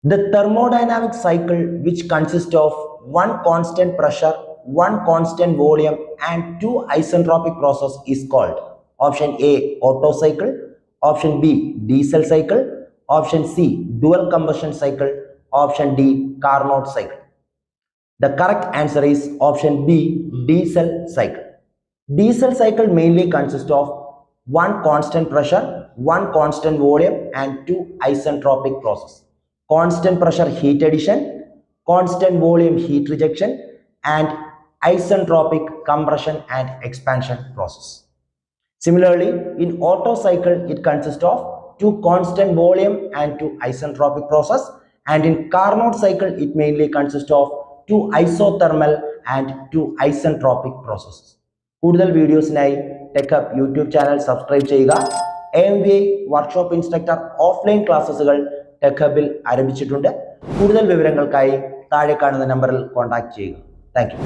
The thermodynamic cycle, which consists of one constant pressure, one constant volume, and two isentropic processes, is called option A Otto cycle, option B diesel cycle, option C dual combustion cycle, option D Carnot cycle. The correct answer is option B diesel cycle. Diesel cycle mainly consists of one constant pressure, one constant volume, and two isentropic processes. Constant pressure heat addition, constant volume heat rejection, and isentropic compression and expansion process. Similarly, in Otto cycle, it consists of two constant volume and two isentropic process, and in Carnot cycle, it mainly consists of two isothermal and two isentropic processes. കൂടുതൽ വീഡിയോസിനായി ടെക്ഹബ് YouTube channel subscribe ചെയ്യുക. AMVI workshop instructor offline ക്ലാസ്സുകൾ ടെക്ഹബിൽ ആരംഭിച്ചിട്ടുണ്ട്. കൂടുതൽ വിവരങ്ങൾക്കായി താഴെ കാണുന്ന നമ്പറിൽ contact ചെയ്യുക. Thank you.